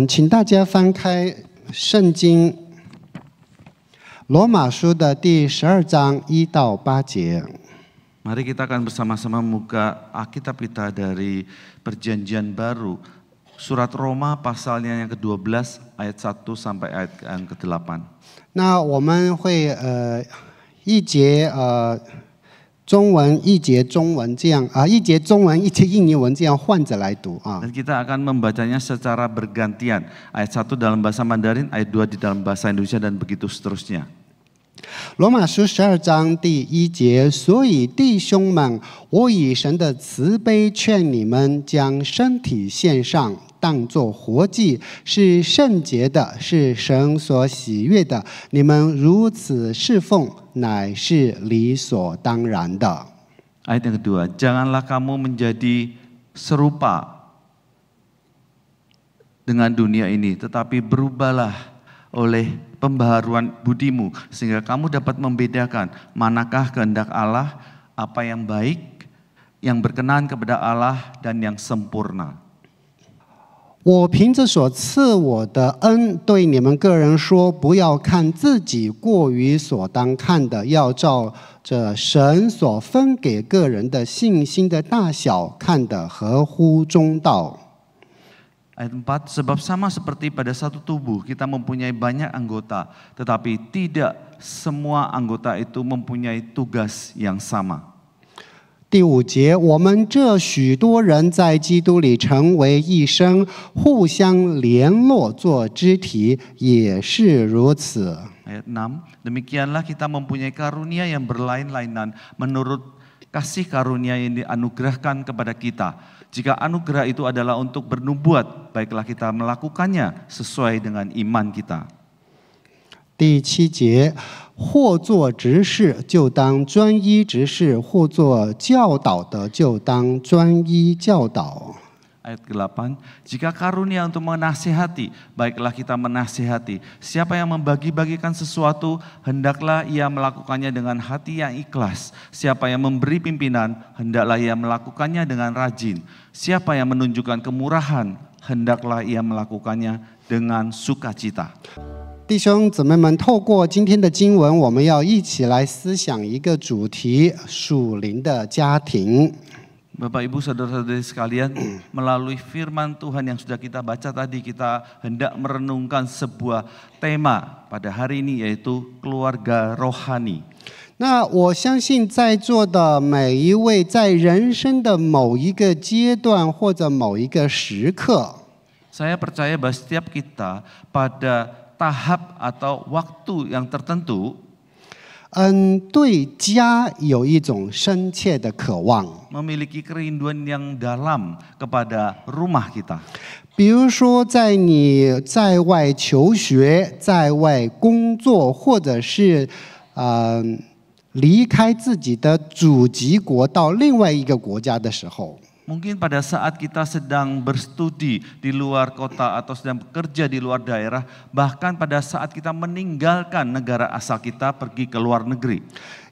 请大家翻开圣经罗马书的第12章1到8节。 Mari kita akan bersama-sama membuka Alkitab kita dari Perjanjian Baru, surat Roma pasalnya yang ke-12 ayat 1 sampai ayat yang ke-8. 那我们会一节中文一节中文这样一节中文一节印尼文这样换着来读啊。 Dan kita akan membacanya secara bergantian. Ayat 1 dalam bahasa Mandarin, ayat 2 di dalam bahasa Indonesia dan begitu seterusnya. 罗马书12章第1节，所以弟兄们，我以神的慈悲劝你们，将身体献上，当作活祭，是圣洁的，是神所喜悦的。你们如此侍奉，乃是理所当然的。 Ayat yang kedua, janganlah kamu menjadi serupa dengan dunia ini, tetapi berubahlah oleh pembaharuan budimu, sehingga kamu dapat membedakan manakah kehendak Allah, apa yang baik, yang berkenan kepada Allah, dan yang sempurna. 我凭着所赐我的恩，对你们个人说，不要看自己过于所当看的，要照着神所分给个人的信心的大小，看得合乎中道。 Ayat 4, sebab sama seperti pada satu tubuh kita mempunyai banyak anggota, tetapi tidak semua anggota itu mempunyai tugas yang sama. 第5节，我们这许多人在基督里成为一生，互相联络做肢体，也是如此。 Ayat 6, demikianlah kita mempunyai karunia yang berlain-lainan menurut kasih karunia yang dianugerahkan kepada kita. Jika anugerah itu adalah untuk bernubuat, baiklah kita melakukannya sesuai dengan iman kita. 第7节，或做执事就当专一执事，或做教导的就当专一教导。 Ayat ke-8, jika karunia untuk menasihati, baiklah kita menasihati. Siapa yang membagi-bagikan sesuatu, hendaklah ia melakukannya dengan hati yang ikhlas. Siapa yang memberi pimpinan, hendaklah ia melakukannya dengan rajin. Siapa yang menunjukkan kemurahan, hendaklah ia melakukannya dengan sukacita. 弟兄姊妹们，透过今天的经文，我们要一起来思想一个主题：属灵的家庭。 Bapak Ibu saudara-saudari sekalian, melalui firman Tuhan yang sudah kita baca tadi, kita hendak merenungkan sebuah tema pada hari ini, yaitu keluarga rohani. 那我相信在座的每一位，在人生的某一个阶段或者某一个时刻， Saya percaya bahwa setiap kita pada tahap atau waktu yang tertentu 对家有一种深切的渴望。 memiliki kerinduan yang dalam kepada rumah kita. 比如说，在你在外求学、在外工作，或者是离开自己的祖籍国到另外一个国家的时候。 Mungkin pada saat kita sedang berstudi di luar kota atau sedang bekerja di luar daerah, bahkan pada saat kita meninggalkan negara asal kita pergi ke luar negeri.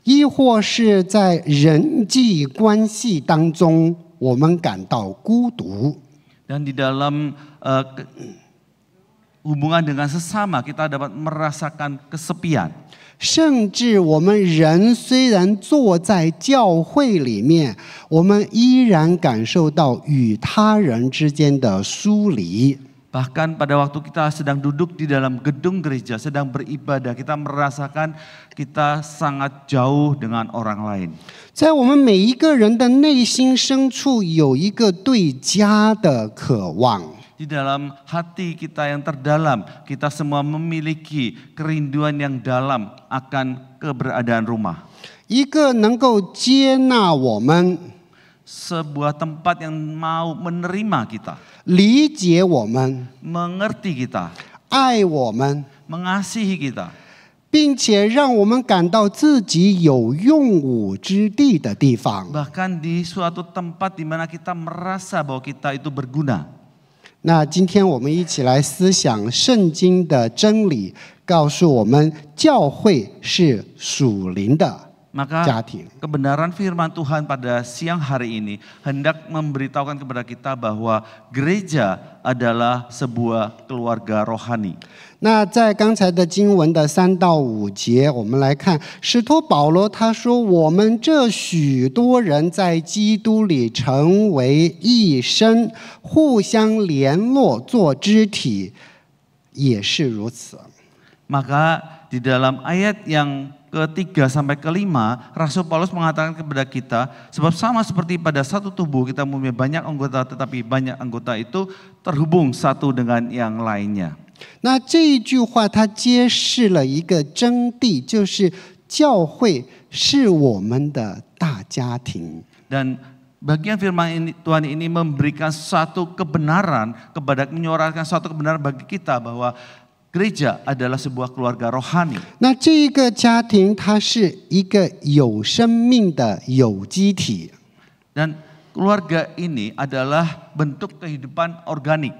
亦或是在人际关系当中，我们感到孤独。 Dan di dalam hubungan dengan sesama kita dapat merasakan kesepian. 甚至我们人虽然坐在教会里面，我们依然感受到与他人之间的疏离。 Bahkan pada waktu kita sedang duduk di dalam gedung gereja, sedang beribadah, kita merasakan kita sangat jauh dengan orang lain. 在我们每一个人的内心深处，有一个对家的渴望。 Di dalam hati kita yang terdalam, kita semua memiliki kerinduan yang dalam akan keberadaan rumah. 一个能够接纳我们， Sebuah tempat yang mau menerima kita, 理解我们， mengerti kita, 爱我们， mengasihi kita, 并且让我们感到自己有用武之地的地方。 bahkan di suatu tempat di mana kita merasa bahwa kita itu berguna. 那今天我们一起来思想圣经的真理，告诉我们教会是属灵的。家庭。 kebenaran firman Tuhan pada siang hari ini hendak memberitahukan kepada kita bahwa gereja adalah sebuah keluarga rohani. 那在刚才的经文的3到5节，我们来看使徒保罗他说：“我们这许多人在基督里成为一身，互相联络做肢体，也是如此。” Maka di dalam ayat yang ke-3 sampai ke-5, Rasul Paulus mengatakan kepada kita, sebab sama seperti pada satu tubuh kita mempunyai banyak anggota, tetapi banyak anggota itu terhubung satu dengan yang lainnya. 那这一句话，它揭示了一个真谛，就是教会是我们的大家庭。 Dan bagian firman Tuhan ini memberikan suatu kebenaran menyuarakan suatu kebenaran bagi kita bahwa gereja adalah sebuah keluarga rohani. 那这一个家庭，它是一个有生命的有机体。 Dan keluarga ini adalah bentuk kehidupan organik.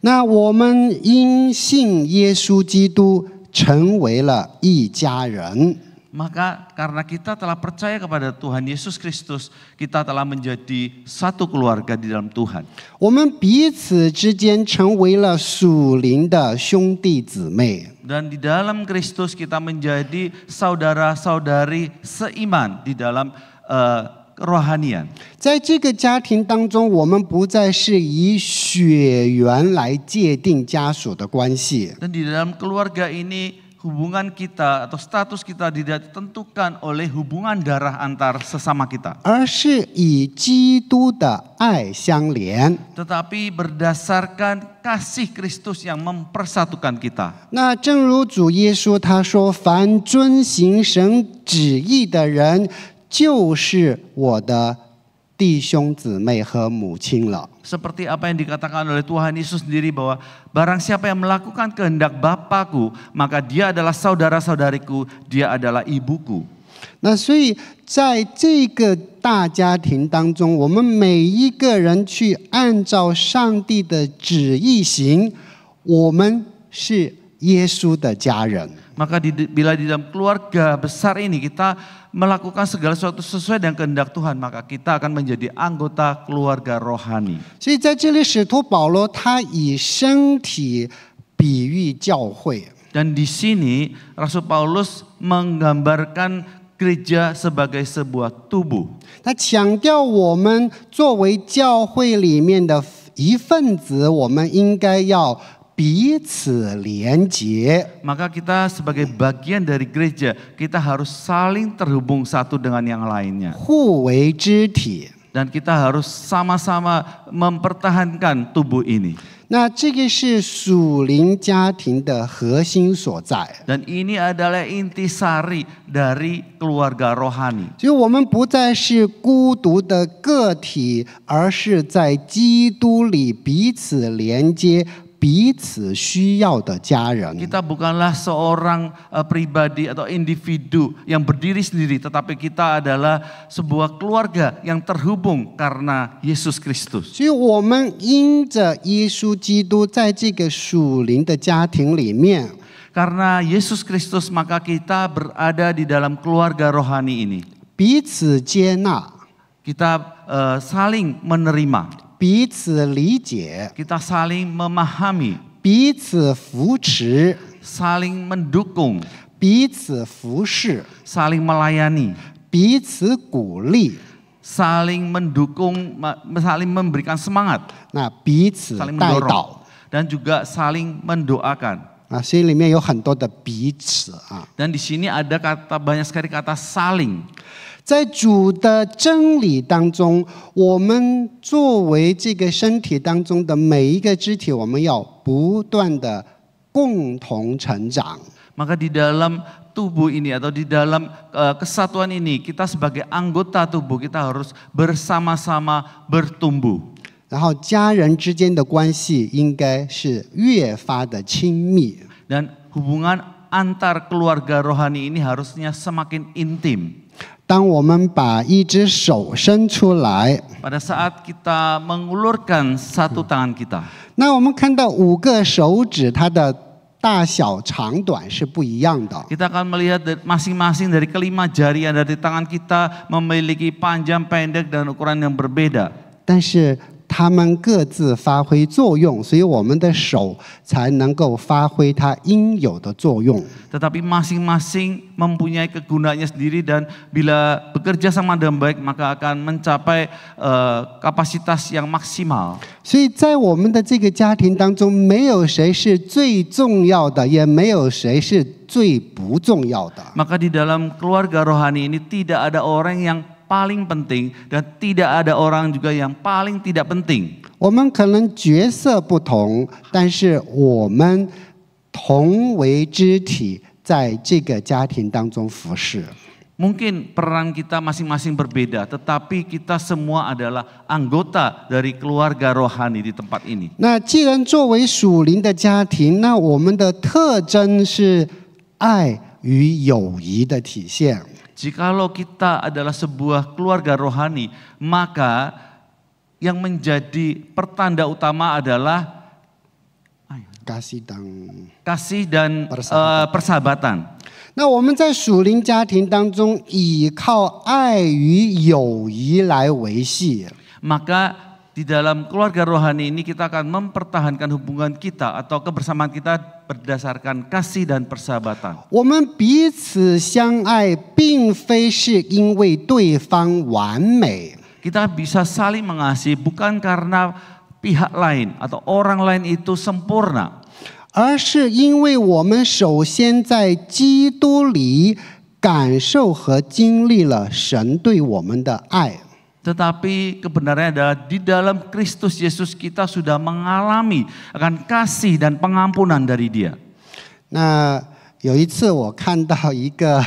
那我们因信耶稣基督成为了一家人。 Maka karena kita telah percaya kepada Tuhan Yesus Kristus, kita telah menjadi satu keluarga di dalam Tuhan. 我们彼此之间成为了属灵的兄弟姊妹。 Dan di dalam Kristus kita menjadi saudara-saudari seiman di dalam kerohanian. 在这个家庭当中，我们不再是以血缘来界定家属的关系， Dan di dalam keluarga ini hubungan kita atau status kita tidak ditentukan oleh hubungan darah antar sesama kita. 而是以基督的爱相连。 Tetapi berdasarkan kasih Kristus yang mempersatukan kita. 那正如主耶稣他说：“凡遵行神旨意的人，就是我的弟兄姊妹和母亲了。” Seperti apa yang dikatakan oleh Tuhan Yesus sendiri bahwa barang siapa yang melakukan kehendak Bapa-Ku, maka dia adalah saudara-saudariku, dia adalah ibuku. 那所以在这个大家庭当中，我们每一个人去按照上帝的旨意行，我们是耶稣的家人。 Maka bila di dalam keluarga besar ini kita melakukan segala sesuatu sesuai dengan kehendak Tuhan, maka kita akan menjadi anggota keluarga rohani. 所以在这里，使徒保罗他以身体比喻教会。 Dan di sini Rasul Paulus menggambarkan gereja sebagai sebuah tubuh. 他强调我们作为教会里面的一份子，我们应该要彼此连结。 Maka kita sebagai bagian dari gereja, kita harus saling terhubung satu dengan yang lainnya. 互为肢体。 Dan kita harus sama-sama mempertahankan tubuh ini. 那这个是属灵家庭的核心所在。 Dan ini adalah intisari dari keluarga rohani. 所以我们不再是孤独的个体，而是在基督里彼此连接、彼此需要的家人。 Kita bukanlah seorang pribadi atau individu yang berdiri sendiri, tetapi kita adalah sebuah keluarga yang terhubung karena Yesus Kristus. 所以我们因着耶稣基督在这个属灵的家庭里面， Karena Yesus Kristus maka kita berada di dalam keluarga rohani ini. 彼此接纳、 Kita saling menerima, 彼此理解、 kita saling memahami, 彼此扶持、 saling mendukung, 彼此服侍、 saling melayani, 彼此鼓励， saling mendukung, saling memberikan semangat, 那彼此 saling 带 mendorong, 导 dan juga saling mendoakan. 啊，所以里面有很多的彼此啊。 Dan di sini ada banyak sekali kata saling. 在主的真理当中，我们作为这个身体当中的每一个肢体，我们要不断的共同成长。 Maka di dalam tubuh ini atau di dalam kesatuan ini, kita sebagai anggota tubuh kita harus bersama-sama bertumbuh. 然后家人之间的关系应该是越发的亲密。 Dan hubungan antar keluarga rohani ini harusnya semakin intim. 当我们把一只手伸出来， Pada saat kita mengulurkan satu tangan kita, 那我们看到5个手指，它的大小长短是不一样的。 Kita akan melihat masing-masing dari kelima jari yang ada di tangan kita memiliki panjang, pendek, dan ukuran yang berbeda. 但是它们各自发挥作用，所以我们的手才能够发挥它应有的作用。 Tetapi masing-masing mempunyai kegunaannya sendiri dan bila bekerja sama dengan baik maka akan mencapai kapasitas yang maksimal. 所以在我们的这个家庭当中，没有谁是最重要的，也没有谁是最不重要的。 Maka di dalam keluarga rohani ini tidak ada orang yang paling penting dan tidak ada orang juga yang paling tidak penting. 我们可能角色不同，但是我们同为肢体，在这个家庭当中服侍。 Mungkin peran kita masing-masing berbeda, tetapi kita semua adalah anggota dari keluarga rohani di tempat ini. 那既然作为属灵的家庭，那我们的特征是爱与友谊的体现。 Jikalau kita adalah sebuah keluarga rohani, maka yang menjadi pertanda utama adalah kasih dan persahabatan. 那我们在属灵家庭当中，依靠爱与友谊来维系。 Maka di dalam keluarga rohani ini kita akan mempertahankan hubungan kita atau kebersamaan kita berdasarkan kasih dan persahabatan. 我们彼此相爱，并非是因为对方完美。 Kita bisa saling mengasihi bukan karena pihak lain atau orang lain itu sempurna, 而是因为我们首先在基督里感受和经历了神对我们的爱。 tetapi kebenarannya adalah di dalam Kristus Yesus kita sudah mengalami akan kasih dan pengampunan dari Dia. 那有一次我看到一个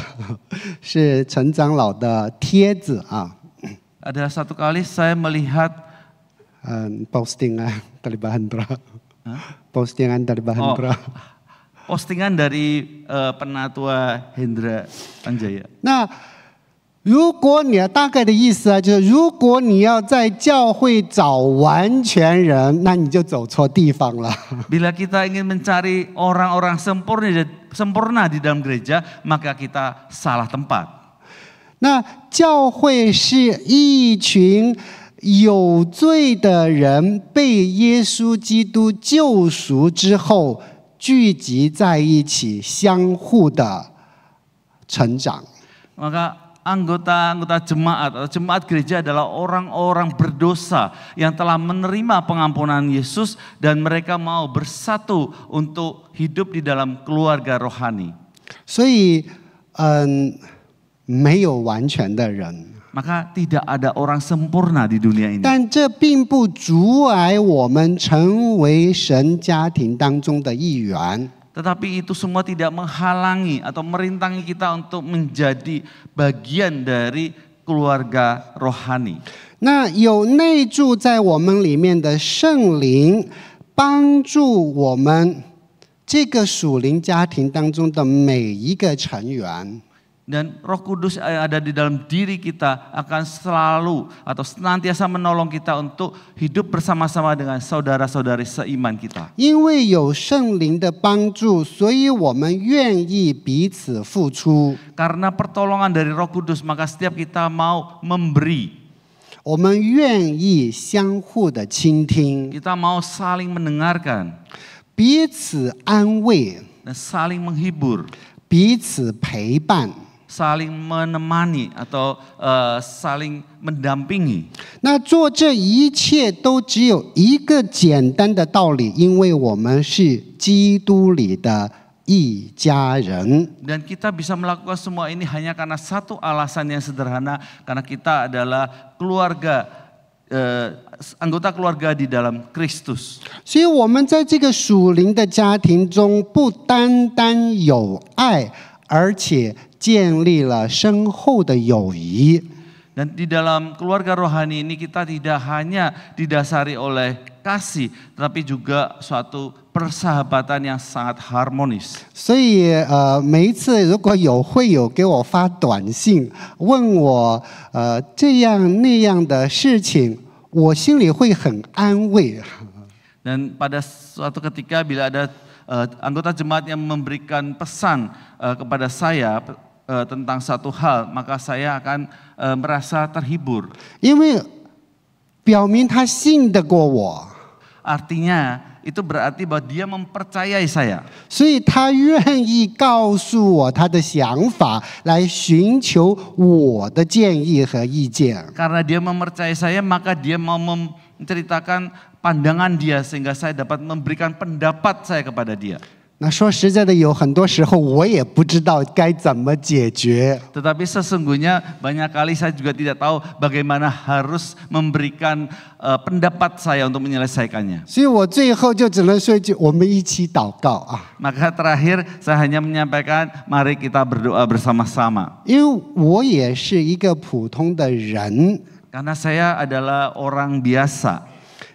是陈长老的帖子啊， Ada satu kali saya melihat postingan dari Bahandra, postingan dari Bahandra. Postingan dari Penatua Hendra Panjaya. 那如果你大概的意思啊，就是如果你要在教会找完全人，那你就走错地方了。 Bila kita ingin mencari orang-orang sempurna di dalam gereja, maka kita salah tempat. 那教会是一群有罪的人被耶稣基督救赎之后聚集在一起，相互的成长。 Maka anggota jemaat atau jemaat gereja adalah orang-orang berdosa yang telah menerima pengampunan Yesus dan mereka mau bersatu untuk hidup di dalam keluarga rohani. 所以，没有完全的人。 Maka tidak ada orang sempurna di dunia ini. 但这并不阻碍我们成为神家庭当中的一员。 Tetapi itu semua tidak menghalangi atau merintangi kita untuk menjadi bagian dari keluarga rohani. 那有内住在我们里面的圣灵，帮助我们这个属灵家庭当中的每一个成员。 Dan Roh Kudus yang ada di dalam diri kita akan selalu atau senantiasa menolong kita untuk hidup bersama-sama dengan saudara-saudari seiman kita. 因为有圣灵的帮助，所以我们愿意彼此付出。 Karena pertolongan dari Roh Kudus, maka setiap kita mau memberi. 我们愿意相互的倾听， Kita mau saling mendengarkan 彼此安慰， dan saling menghibur, 彼此陪伴。 saling menemani atau saling mendampingi. 那做这一切都只有一个简单的道理，因为我们是基督里的一家人。 Dan kita bisa melakukan semua ini hanya karena satu alasan yang sederhana, karena kita adalah keluarga, anggota keluarga di dalam Kristus. 所以我们在这个属灵的家庭中，不单单有爱，而且 建立了深厚的友谊。 Dan di dalam keluarga rohani ini kita tidak hanya didasari oleh kasih, tetapi juga suatu persahabatan yang sangat harmonis. 所以每一次如果有会友给我发短信，问我这样那样的事情，我心里会很安慰。 Dan pada suatu ketika bila ada anggota jemaat yang memberikan pesan kepada saya tentang satu hal, maka saya akan merasa terhibur. 因为表明他信得过我， Artinya itu berarti bahwa dia mempercayai saya. 所以他愿意告诉我他的想法，来寻求我的建议和意见。 Karena dia mempercayai saya, maka dia mau menceritakan pandangan dia sehingga saya dapat memberikan pendapat saya kepada dia. 那说实在的，有很多时候我也不知道该怎么解决。 Tetapi sesungguhnya banyak kali saya juga tidak tahu bagaimana harus memberikan pendapat saya untuk menyelesaikannya. 所以我最后就只能说一句：我们一起祷告啊！ Maka terakhir saya hanya menyampaikan, mari kita berdoa bersama-sama. 因为我也是一个普通的人， Karena saya adalah orang biasa.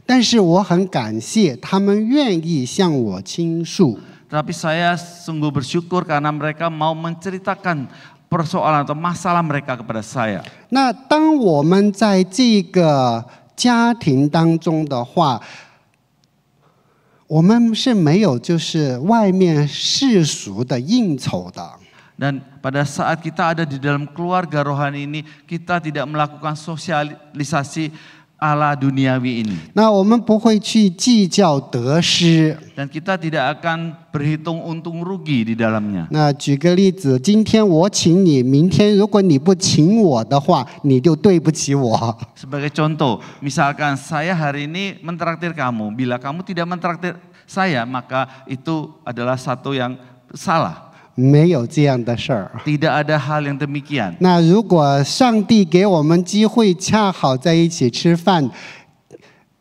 但是我很感谢他们愿意向我倾诉。 Tapi saya sungguh bersyukur karena mereka mau menceritakan persoalan atau masalah mereka kepada saya. 那当我们在这个家庭当中的话，我们是没有就是外面世俗的应酬的。 Dan pada saat kita ada di dalam keluarga rohani ini, kita tidak melakukan sosialisasi ala duniawi ini. 那我们不会去计较得失。 Dan kita tidak akan berhitung untung rugi di dalamnya. 那举个例子，今天我请你，明天如果你不请我的话，你就对不起我。 Sebagai contoh, misalkan saya hari ini mentraktir kamu, bila kamu tidak mentraktir saya, maka itu adalah satu yang salah. 没有这样的事儿。 Tidak ada hal yang demikian. 那如果上帝给我们机会，恰好在一起吃饭，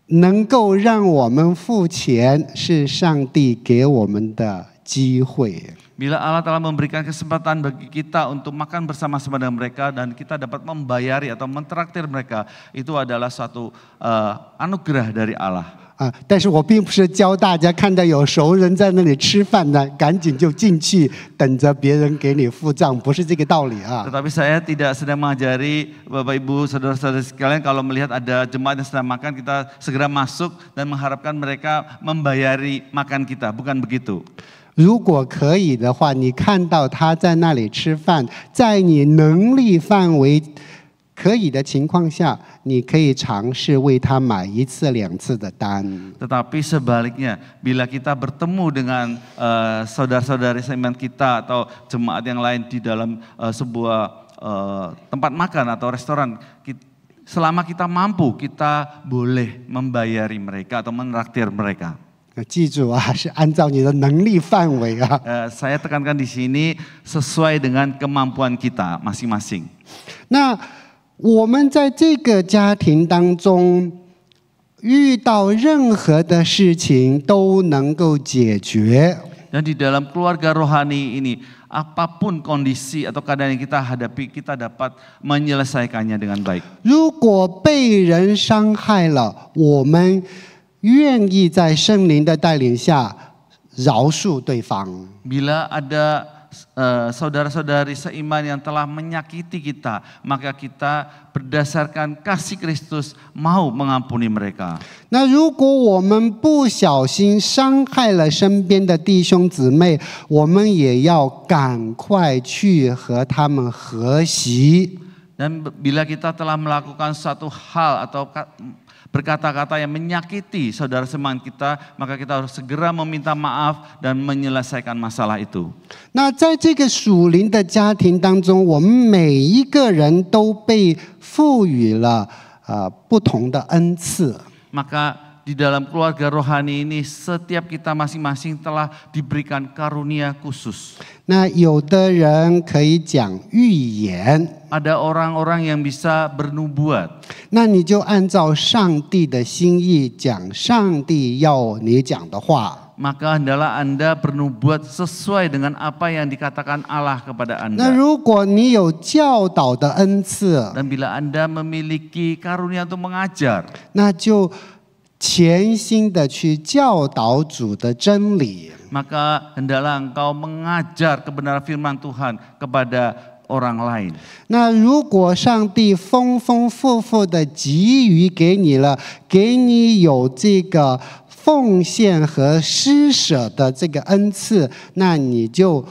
能够让我们付钱，是上帝给我们的机会。 Bila Allah telah memberikan kesempatan bagi kita untuk makan bersama-sama dengan mereka dan kita dapat membayari atau mentraktir mereka, itu adalah suatu anugerah dari Allah. 但是我并不是教大家看到有熟人在那里吃饭呢，赶紧就进去等着别人给你付账，不是这个道理啊。 Tetapi saya tidak sedang mengajari Bapak Ibu saudara-saudara sekalian kalau melihat ada jemaat yang sedang makan kita segera masuk dan mengharapkan mereka membayari makan kita, bukan begitu. 如果可以的话，你看到他在那里吃饭，在你能力范围可以的情况下，你可以尝试为他买1次2次的单。 Tetapi sebaliknya, bila kita bertemu dengan saudara-saudari seiman kita atau jemaat yang lain di dalam sebuah tempat makan atau restoran, selama kita mampu, kita boleh membayari mereka atau menraktir mereka. 记住啊，是按照你的能力范围啊。 Saya tekankan di sini sesuai dengan kemampuan kita masing-masing. 那我们在这个家庭当中遇到任何的事情都能够解决。 Dan di dalam keluarga rohani ini, apapun kondisi atau keadaan yang kita hadapi, kita dapat menyelesaikannya dengan baik. 如果被人伤害了，我们愿意在圣灵的带领下饶恕对方。 Bila ada saudara-saudari seiman yang telah menyakiti kita, maka kita berdasarkan kasih Kristus mau mengampuni mereka. 那如果我们不小心伤害了身边的弟兄姊妹，我们也要赶快去和他们和稀。 Dan bila kita telah melakukan suatu hal atau berkata-kata yang menyakiti saudara seiman kita, maka kita harus segera meminta maaf dan menyelesaikan masalah itu. 那在这个属灵的家庭当中，我们每一个人都被赋予了不同的恩赐。 Maka di dalam keluarga rohani ini setiap kita masing-masing telah diberikan karunia khusus. 那有的人可以讲预言， Ada orang-orang yang bisa bernubuat. 那你就按照上帝的心意讲上帝要你讲的话。 Maka hendaklah Anda bernubuat sesuai dengan apa yang dikatakan Allah kepada 那 Anda. 如果你有教导的恩赐， Dan bila Anda memiliki karunia untuk mengajar, 那就全心的去教导主的真理。 maka hendaklah engkau mengajar kebenaran firman Tuhan kepada orang lain. 那如果上帝丰丰富富的给予给你了，给你有这个奉献和施舍的这个恩赐，那你就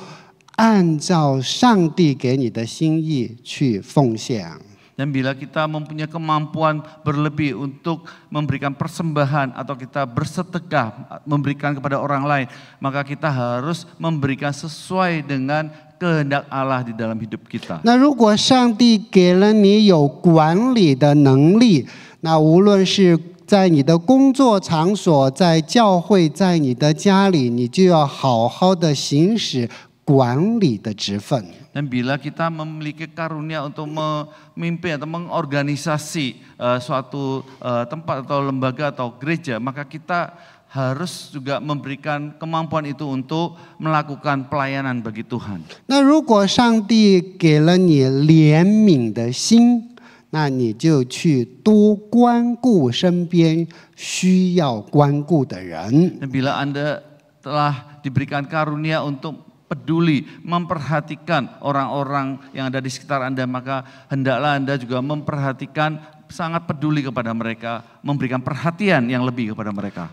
按照上帝给你的心意去奉献。 Dan bila kita mempunyai kemampuan berlebih untuk memberikan persembahan atau kita bersedekah memberikan kepada orang lain, maka kita harus memberikan sesuai dengan kehendak Allah di dalam hidup kita. 那如果上帝给了你有管理的能力，那无论是在你的工作场所、在教会、在你的家里，你就要好好的行使管理的职分。 Dan bila kita memiliki karunia untuk memimpin atau mengorganisasi suatu tempat atau lembaga atau gereja, maka kita harus juga memberikan kemampuan itu untuk melakukan pelayanan bagi Tuhan. 那如果上帝给了你怜悯的心，那你就去多关顾身边需要关顾的人。 Dan bila Anda telah diberikan karunia untuk peduli, memperhatikan orang-orang yang ada di sekitar Anda, maka hendaklah Anda juga memperhatikan, sangat peduli kepada mereka, memberikan perhatian yang lebih kepada mereka.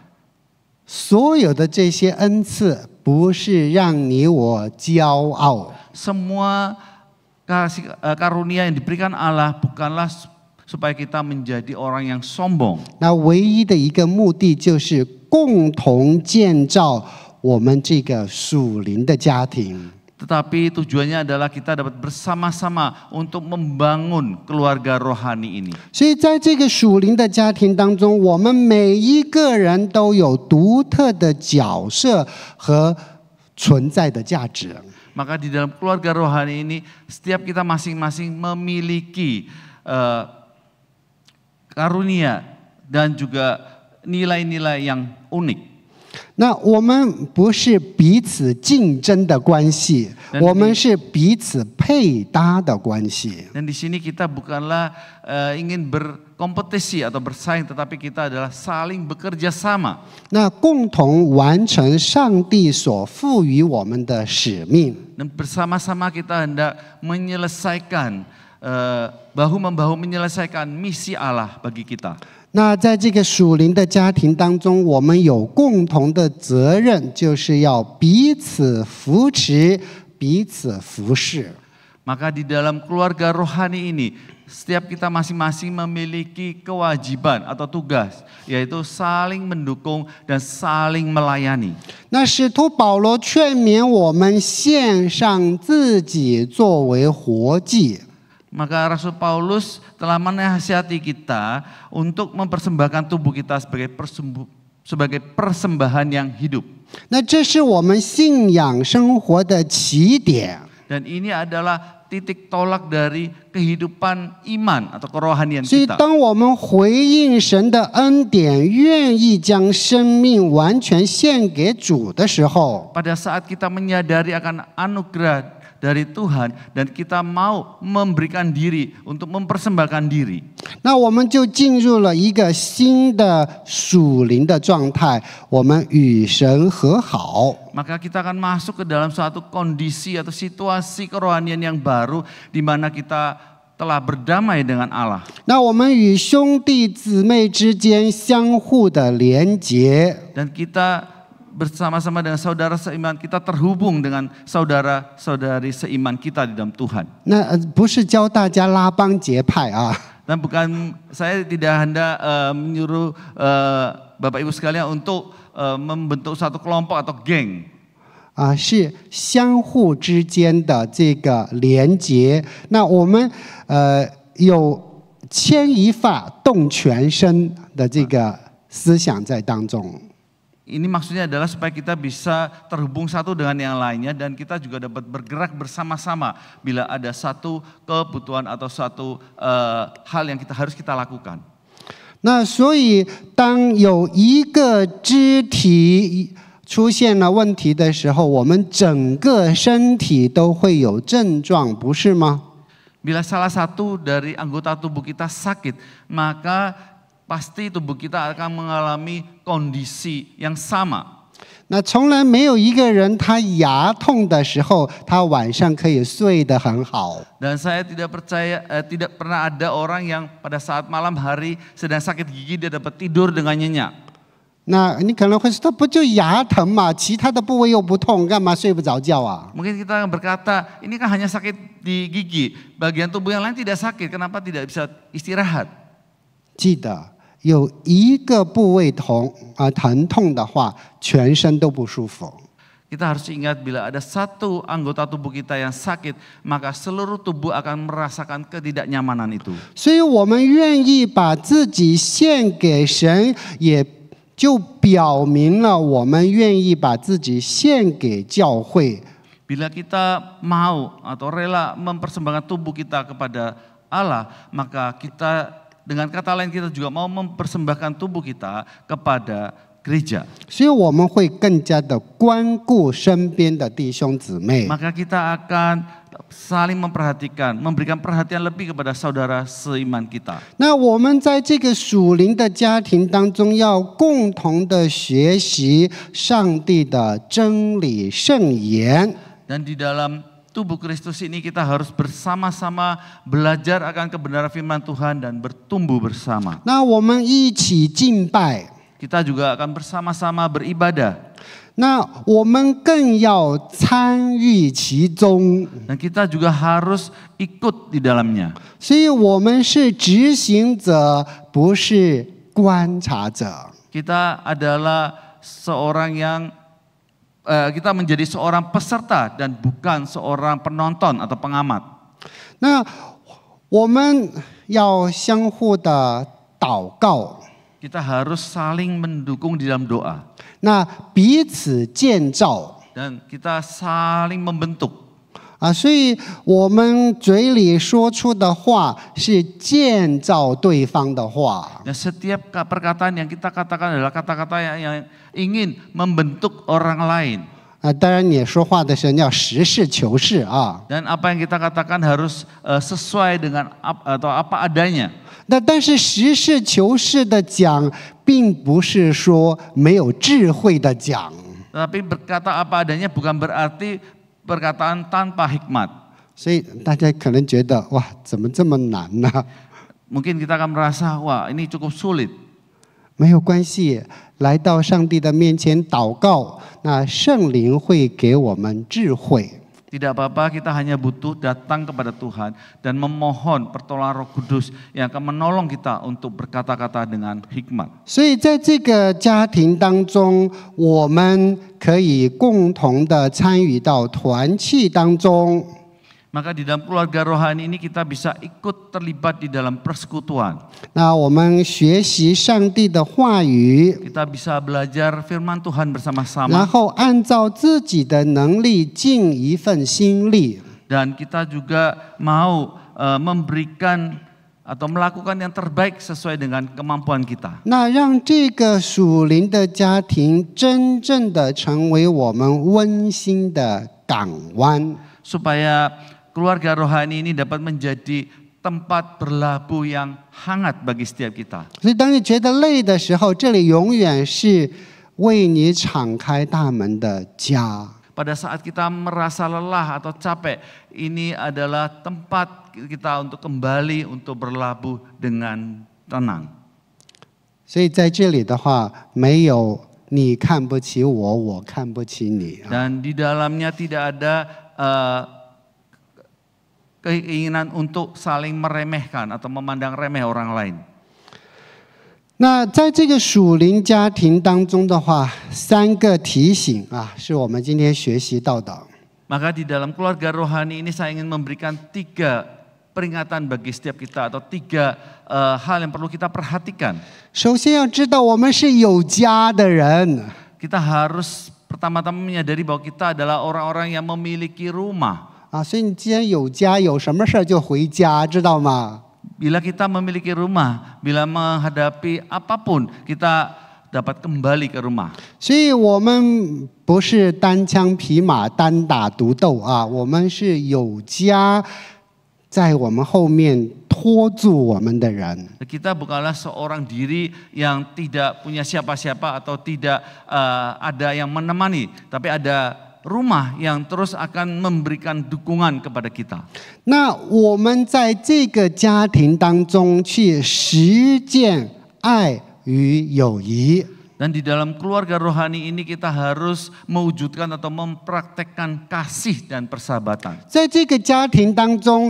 所有的这些恩赐，不是让你我骄傲， Semua karunia yang diberikan Allah bukanlah supaya kita menjadi orang yang sombong. 那唯一的一个目的就是共同建造我们这个属灵的家庭。 Tetapi tujuannya adalah kita dapat bersama-sama untuk membangun keluarga rohani ini. 所以在这个属灵的家庭当中，我们每一个人都有独特的角色和存在的价值。 Maka di dalam keluarga rohani ini, setiap kita masing-masing memiliki karunia dan juga nilai-nilai yang unik. 那我们不是彼此竞争的关系，我们是彼此配搭的关系。 Dan di sini kita bukanlah ingin berkompetisi atau bersaing, tetapi kita adalah saling bekerja sama. 那共同完成上帝所赋予我们的使命。 Dan bersama-sama kita hendak menyelesaikan, bahu-membahu menyelesaikan misi Allah bagi kita. 那在这个属灵的家庭当中，我们有共同的责任，就是要彼此扶持、彼此服侍。 Maka di dalam keluarga rohani ini, setiap kita masing-masing memiliki kewajiban atau tugas, yaitu saling mendukung dan saling melayani. 那使徒保罗劝勉我们献上自己作为活祭。 Maka Rasul Paulus telah menasihati kita untuk mempersembahkan tubuh kita sebagai persembahan yang hidup. 那这是我们信仰生活的起点。 Dan ini adalah titik tolak dari kehidupan iman atau kerohanian 所以， kita. 当我们回应神的恩典，愿意将生命完全献给主的时候， Pada saat kita menyadari akan anugerah dari Tuhan dan kita mau memberikan diri untuk mempersembahkan diri, 那我们就进入了一个新的属灵的状态，我们与神和好。 maka kita akan masuk ke dalam suatu kondisi atau situasi kerohanian yang baru di mana kita telah berdamai dengan Allah. 那我们与兄弟姊妹之间相互的连结， Dan kita bersama-sama dengan saudara seiman, kita terhubung dengan saudara-saudari seiman kita di dalam Tuhan. 那不是教大家拉帮结派啊， Dan bukan, saya tidak hendak menyuruh Bapak Ibu sekalian untuk membentuk satu kelompok atau geng. 是相互之间的这个连结。那我们有牵一发动全身的这个思想在当中。 Ini maksudnya adalah supaya kita bisa terhubung satu dengan yang lainnya dan kita juga dapat bergerak bersama-sama bila ada satu kebutuhan atau satu hal yang harus kita lakukan. 那所以，当有一个肢体出现了问题的时候，我们整个身体都会有症状，不是吗？ Bila salah satu dari anggota tubuh kita sakit, maka pasti tubuh kita akan mengalami kondisi yang sama. 那从来没有一个人他牙痛的时候，他晚上可以睡得很好。 Dan saya tidak percaya, tidak pernah ada orang yang pada saat malam hari sedang sakit gigi dia dapat tidur dengan nyenyak. 那你可能会说，它不就牙疼嘛，其他的部位又不痛，干嘛睡不着觉啊？ Mungkin kita berkata, ini kan hanya sakit di gigi, bagian tubuh yang lain tidak sakit, kenapa tidak bisa istirahat? 记得有一个部位疼痛的话，全身都不舒服。 Kita harus ingat bila ada satu anggota tubuh kita yang sakit, maka seluruh tubuh akan merasakan ketidaknyamanan itu. 所以我们愿意把自己献给神，也就表明了我们愿意把自己献给教会。 Bila kita mau atau rela mempersembahkan tubuh kita kepada Allah, maka kita dengan kata lain kita juga mau mempersembahkan tubuh kita kepada gereja. 所以我们会更加的关顾身边的弟兄姊妹。 Maka kita akan saling memperhatikan, memberikan perhatian lebih kepada saudara seiman kita. 那我们在这个属灵的家庭当中，要共同的学习上帝的真理圣言。 Dan di dalam tubuh Kristus ini kita harus bersama-sama belajar akan kebenaran firman Tuhan dan bertumbuh bersama. 那我们一起敬拜。 Kita juga akan bersama-sama beribadah. 那我们更要参与其中， Dan kita juga harus ikut di dalamnya. 所以我们是执行者，不是观察者。 Kita adalah seorang yang kita menjadi seorang peserta dan bukan seorang penonton atau pengamat. 那我们要相互的祷告， Kita harus saling mendukung di dalam doa 那彼此建造 dan kita saling membentuk. 啊，所以我们嘴里说出的话是建造对方的话。 Dan setiap perkataan yang kita katakan adalah kata-kata yang ingin membentuk orang lain. 啊，当然你说话的时候你要实事求是啊。 Dan apa yang kita katakan harus sesuai dengan atau apa adanya. 那但是实事求是的讲，并不是说没有智慧的讲。 Tapi berkata apa adanya bukan berarti perkataan tanpa hikmat. 所以大家可能觉得哇，怎么这么难呢？ Mungkin kita akan merasa, wah ini cukup sulit. 没有关系，来到上帝的面前祷告，那圣灵会给我们智慧。 Tidak apa-apa, kita hanya butuh datang kepada Tuhan dan memohon pertolongan Roh Kudus yang akan menolong kita untuk berkata-kata dengan hikmat. 所以在这个家庭当中，我们可以共同的参与到团契当中。 Maka di dalam keluarga rohani ini kita bisa ikut terlibat di dalam persekutuan. 那我们学习上帝的话语， Kita bisa belajar firman Tuhan 然 bersama-sama 后按照自己的能力尽一份心力。 dan kita juga mau memberikan atau melakukan yang terbaik sesuai dengan kemampuan kita. 那让这个属灵的家庭真正的成为我们温馨的港湾。 Supaya keluarga rohani ini dapat menjadi tempat berlabuh yang hangat bagi setiap kita. 所以当你觉得累的时候，这里永远是为你敞开大门的家。 Pada saat kita merasa lelah atau capek, ini adalah tempat kita untuk kembali untuk berlabuh dengan tenang. 所以在这里的话，没有你看不起我，我看不起你。 Dan di dalamnya tidak ada keinginan untuk saling meremehkan atau memandang remeh orang lain. 那在这个属灵家庭当中的话，3个提醒啊，是我们今天学习到的。 Maka di dalam keluarga rohani ini saya ingin memberikan 3 peringatan bagi setiap kita atau 3 hal yang perlu kita perhatikan. 首先要知道，我们是有家的人。 Kita harus pertama-tama menyadari bahwa kita adalah orang-orang yang memiliki rumah. 啊，所以你既然有家，有什么事儿就回家，知道吗？ Bila kita memiliki rumah, bila menghadapi apapun, kita dapat kembali ke rumah. 所以我们不是单枪匹马、单打独斗啊，我们是有家在我们后面拖住我们的人。 Kita bukanlah seorang diri yang tidak punya siapa-siapa atau tidak ada yang menemani, tapi ada rumah yang terus akan memberikan dukungan kepada kita. 那我们在这个家庭当中去实践爱与友谊。Dan di dalam keluarga rohani ini kita harus mewujudkan atau mempraktekkan kasih dan persahabatan. 在这个家庭当中，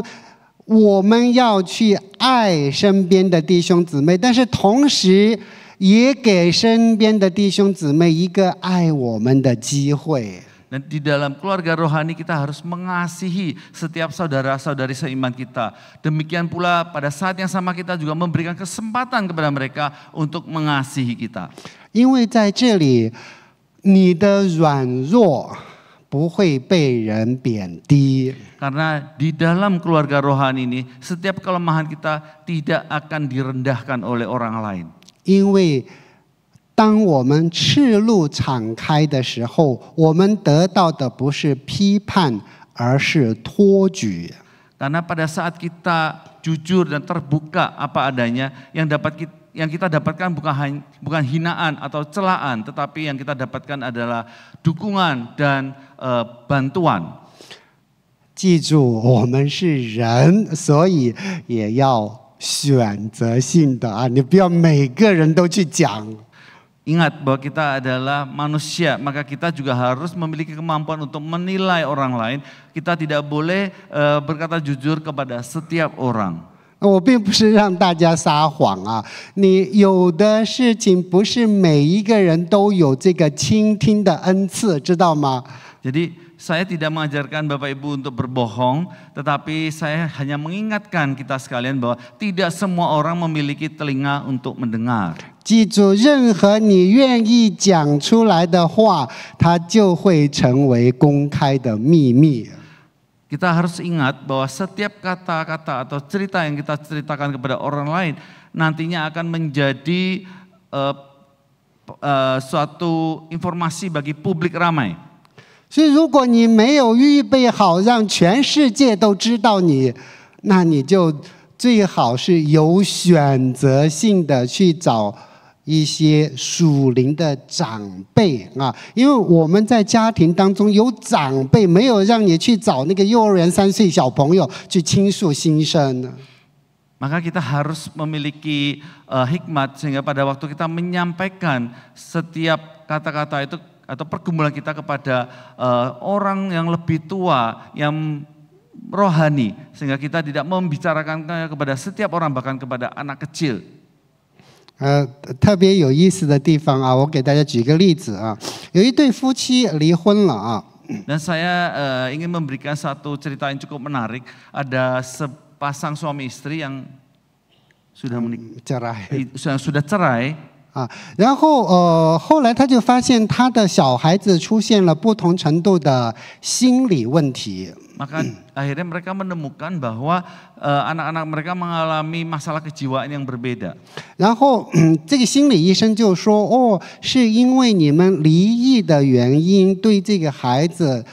我们要去爱身边的弟兄姊妹，但是同时也给身边的弟兄姊妹一个爱我们的机会。 Dan di dalam keluarga rohani kita harus mengasihi setiap saudara-saudari seiman kita. Demikian pula pada saat yang sama kita juga memberikan kesempatan kepada mereka untuk mengasihi kita. 因为在这里，你的软弱不会被人贬低。 Karena di dalam keluarga rohani ini setiap kelemahan kita tidak akan direndahkan oleh orang lain. 因为当我们赤露敞开的时候，我们得到的不是批判，而是托举。 Karena pada saat kita jujur dan terbuka apa adanya, yang kita dapatkan bukan hinaan atau celaan, tetapi yang kita dapatkan adalah dukungan dan bantuan. 记住，我们是人，所以也要选择性的啊，你不要每个人都去讲。 Ingat bahwa kita adalah manusia, maka kita juga harus memiliki kemampuan untuk menilai orang lain. Kita tidak boleh berkata jujur kepada setiap orang. 我并不是让大家撒谎啊，你有的事情不是每一个人都有这个倾听的恩赐，知道吗？ Jadi saya tidak mengajarkan Bapak Ibu untuk berbohong, tetapi saya hanya mengingatkan kita sekalian bahwa tidak semua orang memiliki telinga untuk mendengar. 记住，任何你愿意讲出来的话，它就会成为公开的秘密。 Kita harus ingat bahwa setiap kata-kata atau cerita yang kita ceritakan kepada orang lain nantinya akan menjadi suatu informasi bagi publik ramai. 所以，如果你没有预备好让全世界都知道你，那你就最好是有选择性的去找一些属灵的长辈啊，因为我们在家庭当中有长辈，没有让你去找那个幼儿园3岁小朋友去倾诉心声。 Maka kita harus memiliki hikmat sehingga pada waktu kita menyampaikan setiap kata-kata itu atau pergumulan kita kepada orang yang lebih tua, yang rohani, sehingga kita tidak membicarakannya kepada setiap orang, bahkan kepada anak kecil. 特别有意思的地方啊，我给大家举个例子啊，有一对夫妻离婚了啊。 Dan saya ingin memberikan satu cerita yang cukup menarik. Ada sepasang suami istri yang sudah sudah cerai. 啊，然后后来他就发现他的小孩子出现了不同程度的心理问题。 Maka akhirnya mereka menemukan bahwa anak-anak mereka mengalami masalah kejiwaan yang berbeda. 然后这个心理医生就说：“哦，是因为你们离异的原因，对这个孩子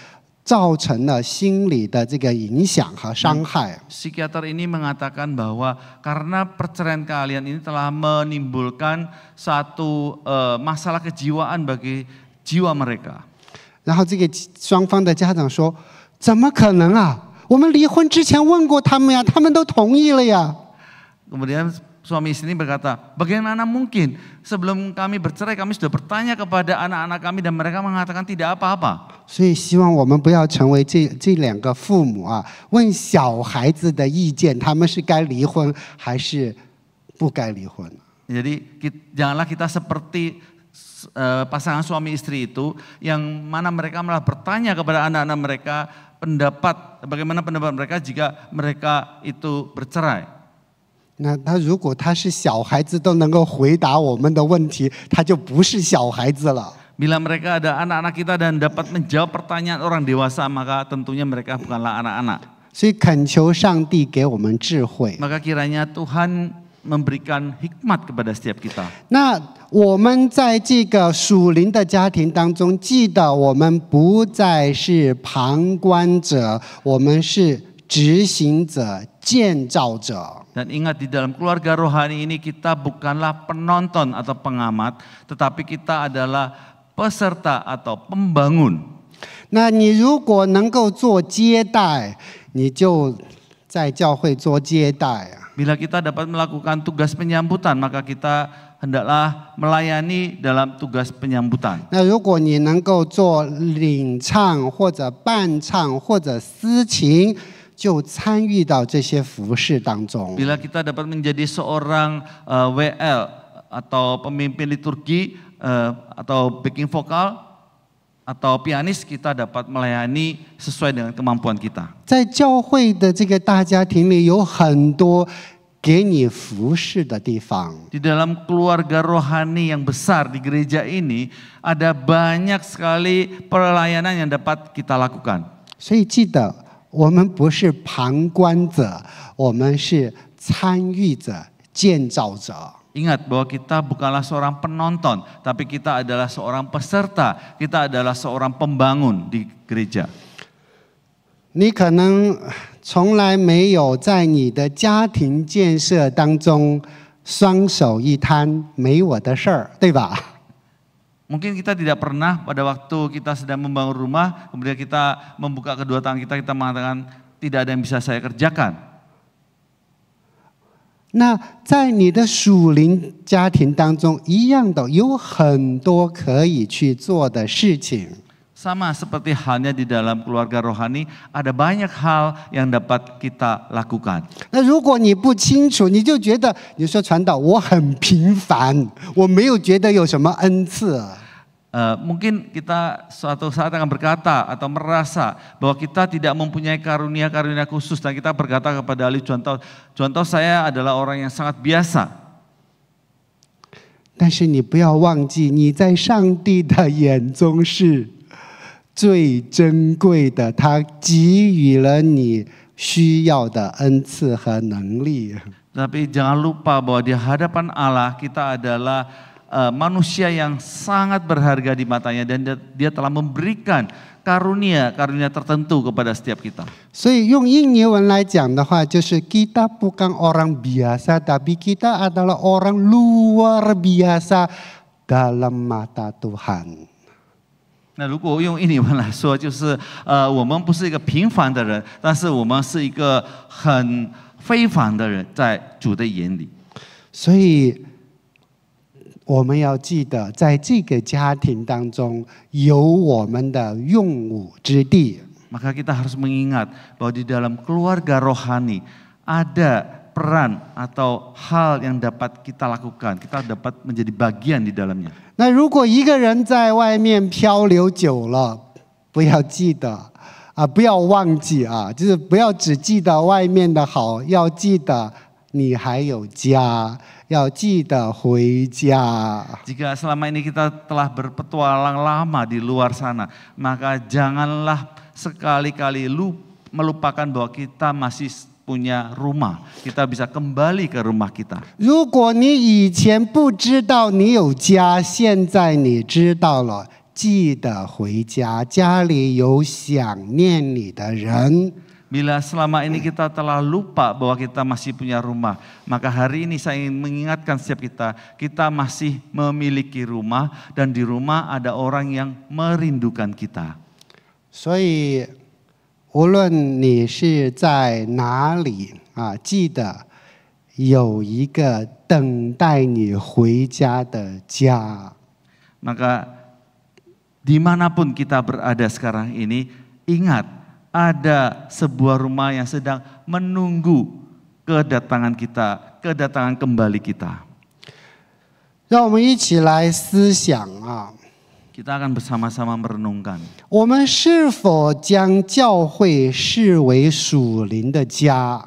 造成了心理的这个影响和伤害。” Psikiater ini mengatakan bahwa karena perceraian kalian ini telah menimbulkan satu masalah kejiwaan bagi jiwa mereka. 然后这个双方的家长说：“怎么可能啊？我们离婚之前问过他们呀，他们都同意了呀。” Kemudian suami istri berkata, bagaimana mungkin sebelum kami bercerai kami sudah bertanya kepada anak-anak kami dan mereka mengatakan tidak apa-apa. 所以希望我们不要成为这两个父母啊，问小孩子的意见，他们是该离婚还是不该离婚。 Jadi janganlah kita seperti pasangan suami istri itu yang mana mereka malah bertanya kepada anak-anak mereka bagaimana pendapat mereka jika mereka itu bercerai. 那如果他是小孩子都能够回答我们的问题，他就不是小孩子了。 Bila mereka ada anak-anak kita dan dapat menjawab pertanyaan orang dewasa, maka tentunya mereka bukanlah anak-anak. 所以恳求上帝给我们智慧。 Maka kiranya Tuhan memberikan hikmat kepada setiap kita. 那我们在这个属灵的家庭当中，记得我们不再是旁观者，我们是执行者、建造者。 Dan ingat di dalam keluarga rohani ini kita bukanlah penonton atau pengamat, tetapi kita adalah peserta atau pembangun. 那你如果能够做接待，你就在教会做接待啊。Bila kita dapat melakukan tugas penyambutan, maka kita hendaklah melayani dalam tugas penyambutan. 那如果你能够做领唱或者伴唱或者司琴，就参与到这些服饰当中。 Bila kita dapat menjadi seorang WL atau pemimpin liturgi atau backing vokal atau pianis, kita dapat melayani sesuai dengan kemampuan kita. 在教会的这个大家庭里，有很多给你服侍的地方。 Di dalam keluarga rohani yang besar di gereja ini, ada banyak sekali pelayanan yang dapat kita lakukan. 所以记得，我们不是旁观者，我们是参与者、建造者。 Ingat bahwa kita bukanlah seorang penonton, tapi kita adalah seorang peserta, kita adalah seorang pembangun di gereja. 你可能从来没有在你的家庭建设当中双手一摊，没我的事儿，对吧？ Mungkin kita tidak pernah pada waktu kita sedang membangun rumah, kemudian kita membuka kedua tangan kita mengatakan tidak ada yang bisa saya kerjakan. 那在你的属灵家庭当中，一样的有很多可以去做的事情。 Sama seperti halnya di dalam keluarga rohani, ada banyak hal yang dapat kita lakukan. 那如果你不清楚，你就觉得你说传道我很平凡，我没有觉得有什么恩赐。 Mungkin kita suatu saat akan berkata atau merasa bahwa kita tidak mempunyai karunia-karunia khusus dan kita berkata kepada ahli contoh saya adalah orang yang sangat biasa. 但是你不要忘记，你在上帝的眼中是最珍贵的，他给予了你需要的恩赐和能力。 Tapi jangan lupa bahwa di hadapan Allah kita adalah manusia yang sangat berharga di matanya dan dia telah memberikan karunia-karunia tertentu kepada setiap kita. 所以用印尼文来讲的话，就是 kita bukan orang biasa, tapi kita adalah orang luar biasa dalam mata Tuhan. 那如果用印尼文来说，就是我们不是一个平凡的人，但是我们是一个很非凡的人，在主的眼里。 所以我们要记得，在这个家庭当中有我们的用武之地。 Maka kita harus mengingat bahwa di dalam keluarga rohani ada peran atau hal yang dapat kita lakukan, kita dapat menjadi bagian di dalamnya. 那如果一个人在外面漂流久了，不要记得不要忘记就是不要只记得外面的好，要记得你还有家。 要记得回家。 Jika selama ini kita telah berpetualang lama di luar sana, maka janganlah sekali-kali melupakan bahwa kita masih punya rumah. Kita bisa kembali ke rumah kita. 如果你以前不知道你有家，现在你知道了，记得回家，家里有想念你的人。 Bila selama ini kita telah lupa bahwa kita masih punya rumah, maka hari ini saya ingin mengingatkan setiap kita masih memiliki rumah dan di rumah ada orang yang merindukan kita. 所以，无论你是在哪里记得有一个等待你回家的家。 Maka dimanapun kita berada sekarang ini, ingat. Ada sebuah rumah yang sedang menunggu kedatangan kita, kedatangan kembali kita. 让我们一起来思想Kita akan bersama-sama merenungkan. 我们是否将教会视为属灵的家？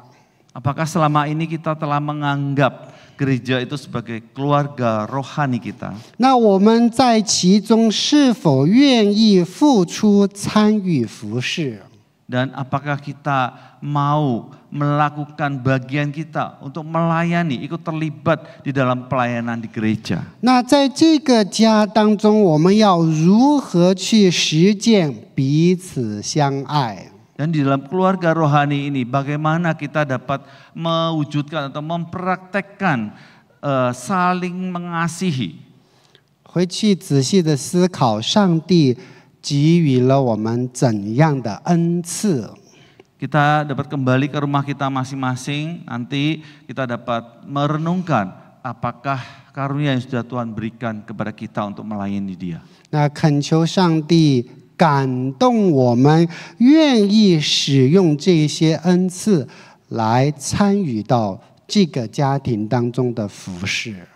Apakah selama ini kita telah menganggap gereja itu sebagai keluarga rohani kita? 那我们在其中是否愿意付出、参与服侍？ Dan apakah kita mau melakukan bagian kita untuk melayani, ikut terlibat di dalam pelayanan di gereja? 那在这个家当中，我们要如何去实践彼此相爱？ Dan di dalam keluarga rohani ini, bagaimana kita dapat mewujudkan atau mempraktekkan saling mengasihi? 回去仔细的思考，上帝给予了我们怎样的恩赐？ Kita dapat kembali ke rumah kita masing-masing, nanti kita dapat merenungkan apakah karunia yang sudah Tuhan berikan kepada kita untuk melayani Dia. 那恳求上帝感动我们，愿意使用这些恩赐来参与到这个家庭当中的服侍。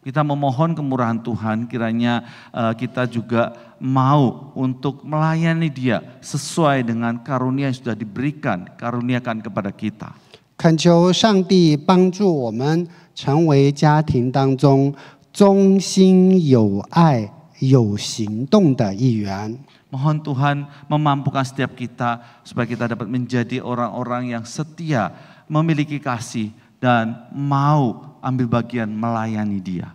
Kita memohon kemurahan Tuhan, kiranya kita juga mau untuk melayani Dia sesuai dengan karunia yang sudah diberikan, karuniakan kepada kita. 恳求上帝帮助我们成为家庭当中忠心、有爱、有行动的一员。 Mohon Tuhan memampukan setiap kita supaya kita dapat menjadi orang-orang yang setia, memiliki kasih dan mau ambil bagian melayani Dia.